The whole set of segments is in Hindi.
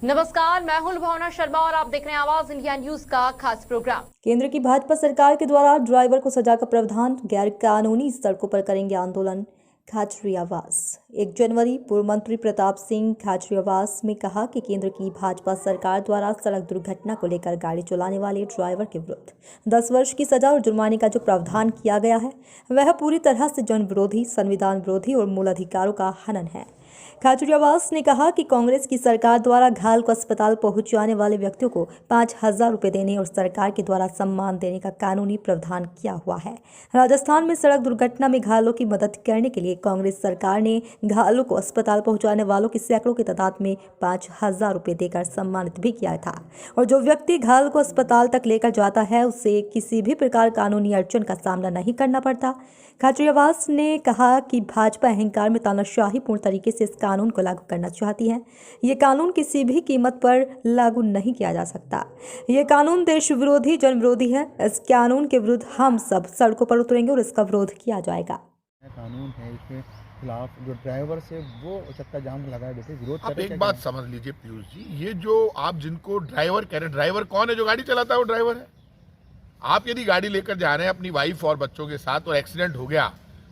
नमस्कार, मैं हूं भावना शर्मा और आप देख रहे हैं आवाज इंडिया न्यूज का खास प्रोग्राम। केंद्र की भाजपा सरकार के द्वारा ड्राइवर को सजा का प्रावधान, गैर कानूनी सड़कों पर करेंगे आंदोलन, खाचरियावास। 1 जनवरी पूर्व मंत्री प्रताप सिंह खाचरियावास में कहा कि केंद्र की भाजपा सरकार द्वारा सड़क दुर्घटना को लेकर गाड़ी चलाने वाले ड्राइवर के विरुद्ध 10 वर्ष की सजा और जुर्माने का जो प्रावधान किया गया है वह पूरी तरह से जन विरोधी, संविधान विरोधी और मूल अधिकारों का हनन है। खाचरियावास ने कहा कि कांग्रेस की सरकार द्वारा घायल को अस्पताल पहुंचाने वाले व्यक्तियों को 5,000 रुपये देने और सरकार के द्वारा सम्मान देने का कानूनी प्रावधान किया हुआ है। राजस्थान में सड़क दुर्घटना में घायलों की मदद करने के लिए कांग्रेस सरकार ने घायलों को अस्पताल पहुंचाने वालों की सैकड़ों की तादाद में 5,000 रुपये देकर सम्मानित भी किया था और जो व्यक्ति घायल को अस्पताल तक लेकर जाता है उसे किसी भी प्रकार कानूनी अड़चन का सामना नहीं करना पड़ता। खाचरियावास ने कहा कि भाजपा अहंकार में तानाशाही पूर्ण तरीके से इस कानून को लागू करना चाहती है। ये कानून किसी भी कीमत पर लागू नहीं किया जा सकता। ये कानून देश विरोधी, जन विरोधी है। इस कानून के विरुद्ध हम सब सड़कों पर उतरेंगे और इसका विरोध किया जाएगा। कानून है, इसके खिलाफ जो ड्राइवर से वो चक्का जाम लगाए बैठे विरोध कर आप रहे। एक बात समझ लीजिए पीयूष जी, ये जो आप जिनको ड्राइवर कह रहे हैं, ड्राइवर कौन है? जो गाड़ी चलाता है वो ड्राइवर है। आप यदि गाड़ी लेकर जा रहे हैं अपनी वाइफ और बच्चों के साथ और एक्सीडेंट हो गया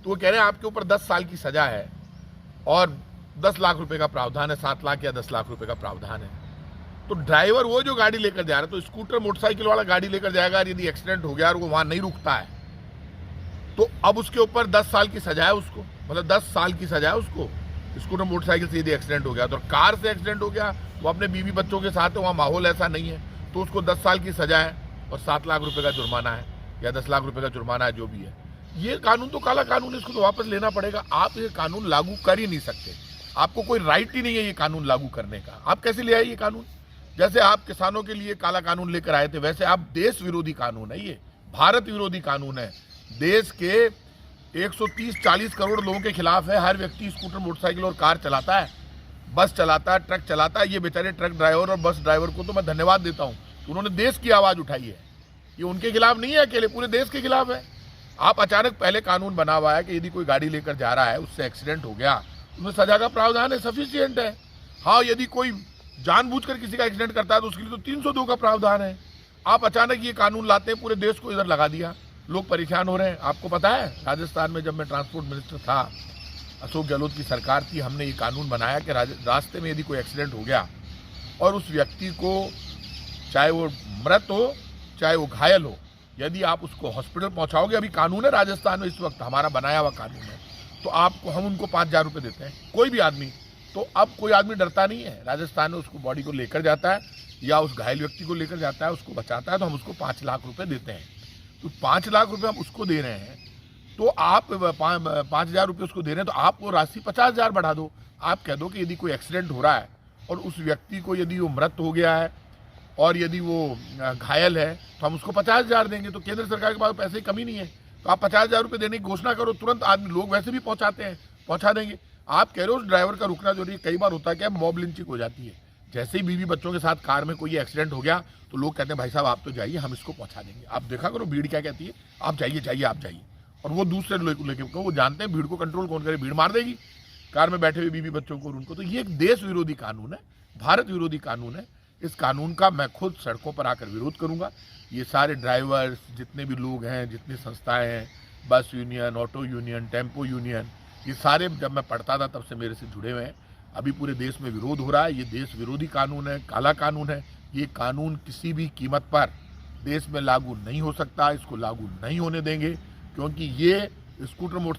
तो वो कह रहे हैं आपके ऊपर 10 साल की सजा है और 10 लाख रुपए का प्रावधान है, 7 लाख या 10 लाख रुपए का प्रावधान है। तो ड्राइवर वो जो गाड़ी लेकर जा रहा है, तो स्कूटर मोटरसाइकिल वाला गाड़ी लेकर जाएगा और यदि एक्सीडेंट हो गया और वो वहां नहीं रुकता है तो अब उसके ऊपर 10 साल की सजा है उसको, मतलब 10 साल की सजा है उसको। स्कूटर मोटरसाइकिल से यदि एक्सीडेंट हो गया तो कार से एक्सीडेंट हो गया, वो अपने बीवी बच्चों के साथ है, वहाँ माहौल ऐसा नहीं है तो उसको 10 साल की सजा है और 7 लाख रुपए का जुर्माना है या 10 लाख रुपए का जुर्माना है, जो भी है। ये कानून तो काला कानून है, इसको तो वापस लेना पड़ेगा। आप ये कानून लागू कर ही नहीं सकते, आपको कोई राइट ही नहीं है ये कानून लागू करने का। आप कैसे ले आए ये कानून? जैसे आप किसानों के लिए काला कानून लेकर आए थे, वैसे आप देश विरोधी कानून है, ये भारत विरोधी कानून है। देश के 130-40 करोड़ लोगों के खिलाफ है। हर व्यक्ति स्कूटर, मोटरसाइकिल और कार चलाता है, बस चलाता है, ट्रक चलाता है। ये बेचारे ट्रक ड्राइवर और बस ड्राइवर को तो मैं धन्यवाद देता हूँ, उन्होंने देश की आवाज उठाई है। ये उनके खिलाफ नहीं है अकेले, पूरे देश के खिलाफ है। आप अचानक पहले कानून बना हुआ है कि यदि कोई गाड़ी लेकर जा रहा है, उससे एक्सीडेंट हो गया, उसमें सजा का प्रावधान है, सफिशिएंट है। हाँ, यदि कोई जानबूझकर किसी का एक्सीडेंट करता है तो उसके लिए तो 302 का प्रावधान है। आप अचानक ये कानून लाते हैं, पूरे देश को इधर लगा दिया, लोग परेशान हो रहे हैं। आपको पता है, राजस्थान में जब मैं ट्रांसपोर्ट मिनिस्टर था, अशोक गहलोत की सरकार थी, हमने ये कानून बनाया कि रास्ते में यदि कोई एक्सीडेंट हो गया और उस व्यक्ति को, चाहे वो मृत हो चाहे वो घायल हो, यदि आप उसको हॉस्पिटल पहुंचाओगे, अभी कानून है राजस्थान में इस वक्त हमारा बनाया हुआ कानून है, तो आपको हम उनको 5,000 रुपये देते हैं, कोई भी आदमी। तो अब कोई आदमी डरता नहीं है, राजस्थान में उसको बॉडी को लेकर जाता है या उस घायल व्यक्ति को लेकर जाता है, उसको बचाता है, तो हम उसको 5 लाख रुपये देते हैं। तो 5 लाख रुपये हम उसको दे रहे हैं, तो आप 5,000 रुपये उसको दे रहे हैं, तो आप वो राशि 50,000 बढ़ा दो। आप कह दो कि यदि कोई एक्सीडेंट हो रहा है और उस व्यक्ति को यदि वो मृत हो गया है और यदि वो घायल है तो हम उसको 50,000 देंगे। तो केंद्र सरकार के पास पैसे की कमी नहीं है, तो आप 50,000 रुपये देने की घोषणा करो, तुरंत आदमी, लोग वैसे भी पहुंचाते हैं, पहुंचा देंगे। आप कह रहे हो उस ड्राइवर का रुकना जरूरी है। कई बार होता है क्या, मॉब लिंचिंग हो जाती है। जैसे ही बीवी बच्चों के साथ कार में कोई एक्सीडेंट हो गया तो लोग कहते हैं भाई साहब आप तो जाइए, हम इसको पहुंचा देंगे। आप देखा करो भीड़ क्या कहती है, आप जाइए जाइए आप जाइए, और वो दूसरे लोग लेके, वो जानते हैं भीड़ को कंट्रोल कौन करे, भीड़ मार देगी कार में बैठे हुए बीवी बच्चों को और उनको। तो ये एक देश विरोधी कानून है, भारत विरोधी कानून है। इस कानून का मैं खुद सड़कों पर आकर विरोध करूंगा। ये सारे ड्राइवर्स, जितने भी लोग हैं, जितनी संस्थाएं हैं, बस union, auto union, tempo union, ये सारे जब मैं पढ़ता था तब से मेरे से जुड़े हुए हैं। अभी पूरे देश में विरोध हो रहा है। ये देश विरोधी कानून है, काला कानून है। ये कानून किसी भी कीमत पर देश में लागू नहीं हो सकता, इसको लागू नहीं होने देंगे, क्योंकि ये स्कूटर मोटर